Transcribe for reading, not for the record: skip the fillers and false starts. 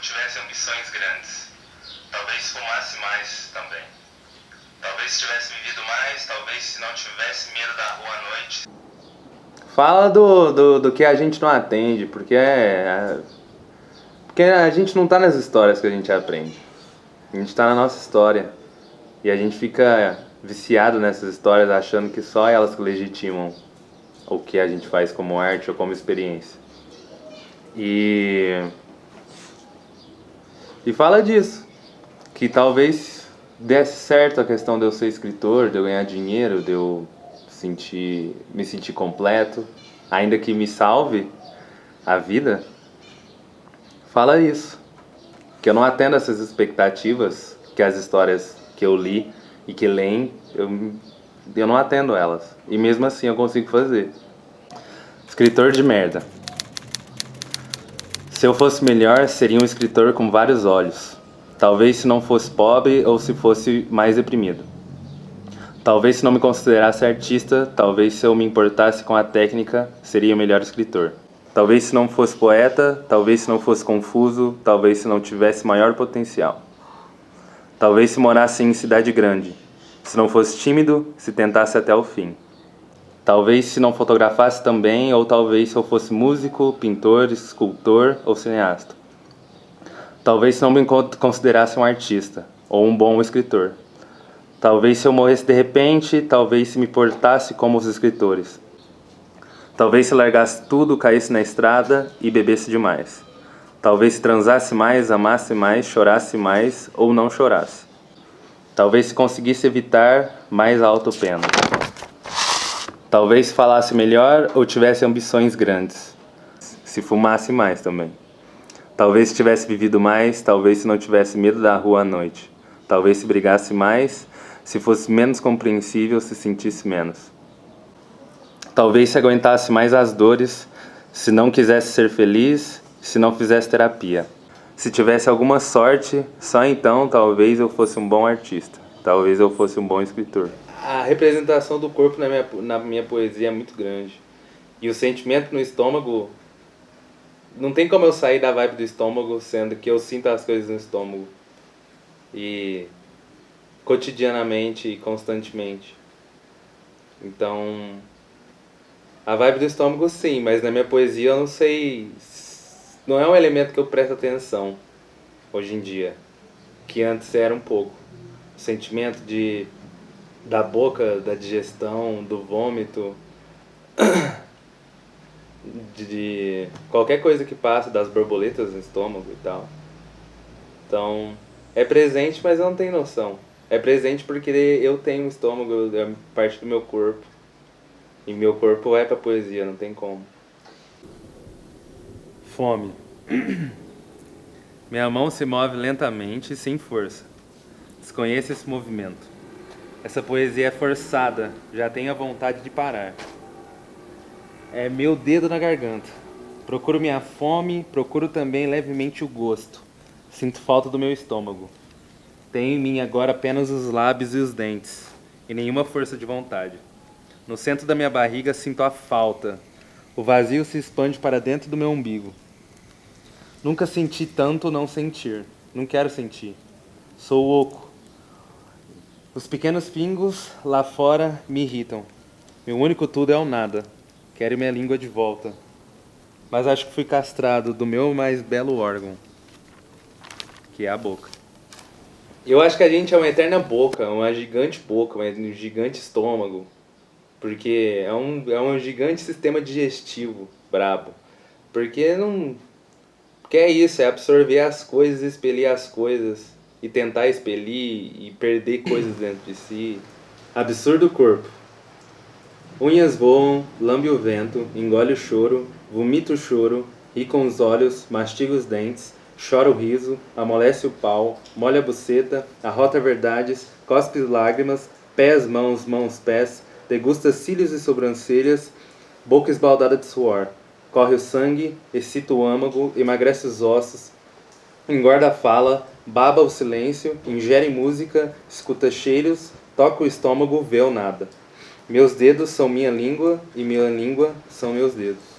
tivesse ambições grandes. Talvez fumasse mais também. Talvez tivesse vivido mais, talvez se não tivesse medo da rua à noite. Fala do que a gente não atende, porque porque a gente não tá nas histórias que a gente aprende. A gente tá na nossa história. E a gente fica viciado nessas histórias achando que só elas que legitimam o que a gente faz como arte ou como experiência. E fala disso, que talvez desse certo a questão de eu ser escritor, de eu ganhar dinheiro, de eu me sentir completo, ainda que me salve a vida. Fala isso, que eu não atendo essas expectativas que as histórias que eu li e que leem, eu não atendo elas. E mesmo assim eu consigo fazer. Escritor de merda. Se eu fosse melhor, seria um escritor com vários olhos. Talvez se não fosse pobre ou se fosse mais deprimido. Talvez se não me considerasse artista, talvez se eu me importasse com a técnica, seria o melhor escritor. Talvez se não fosse poeta, talvez se não fosse confuso, talvez se não tivesse maior potencial. Talvez se morasse em cidade grande, se não fosse tímido, se tentasse até o fim. Talvez se não fotografasse também, ou talvez se eu fosse músico, pintor, escultor ou cineasta. Talvez se não me considerasse um artista, ou um bom escritor. Talvez se eu morresse de repente, talvez se me portasse como os escritores. Talvez se largasse tudo, caísse na estrada e bebesse demais. Talvez se transasse mais, amasse mais, chorasse mais ou não chorasse. Talvez se conseguisse evitar mais a autopena. Talvez falasse melhor ou tivesse ambições grandes. Se fumasse mais também. Talvez se tivesse vivido mais, talvez se não tivesse medo da rua à noite. Talvez se brigasse mais, se fosse menos compreensível, se sentisse menos. Talvez se aguentasse mais as dores, se não quisesse ser feliz, se não fizesse terapia. Se tivesse alguma sorte, só então talvez eu fosse um bom artista. Talvez eu fosse um bom escritor. A representação do corpo na minha poesia é muito grande. E o sentimento no estômago... Não tem como eu sair da vibe do estômago, sendo que eu sinto as coisas no estômago. E cotidianamente e constantemente. Então... A vibe do estômago sim, mas na minha poesia eu não sei... Não é um elemento que eu presto atenção hoje em dia. Que antes era um pouco. O sentimento da boca, da digestão, do vômito, de qualquer coisa que passa, das borboletas no estômago e tal. Então, é presente, mas eu não tenho noção. É presente porque eu tenho um estômago, é parte do meu corpo. E meu corpo é pra poesia, não tem como. Fome. Minha mão se move lentamente e sem força. Desconheço esse movimento. Essa poesia é forçada, já tenho a vontade de parar. É meu dedo na garganta. Procuro minha fome, procuro também levemente o gosto. Sinto falta do meu estômago. Tenho em mim agora apenas os lábios e os dentes, e nenhuma força de vontade. No centro da minha barriga sinto a falta. O vazio se expande para dentro do meu umbigo. Nunca senti tanto não sentir. Não quero sentir. Sou oco. Os pequenos pingos lá fora me irritam. Meu único tudo é o nada. Quero minha língua de volta. Mas acho que fui castrado do meu mais belo órgão, que é a boca. Eu acho que a gente é uma eterna boca, uma gigante boca, um gigante estômago. Porque é um gigante sistema digestivo brabo. Porque não... Porque é isso, é absorver as coisas, expelir as coisas. E tentar expelir e perder coisas dentro de si. Absurdo corpo. Unhas voam, lambe o vento, engole o choro, vomita o choro, ri com os olhos, mastiga os dentes, chora o riso, amolece o pau, molha a buceta, arrota verdades, cospe lágrimas, pés, mãos, mãos, pés, degusta cílios e sobrancelhas, boca esbaldada de suor. Corre o sangue, excita o âmago, emagrece os ossos, engorda a fala, baba o silêncio, ingere música, escuta cheiros, toca o estômago, vê o nada. Meus dedos são minha língua e minha língua são meus dedos.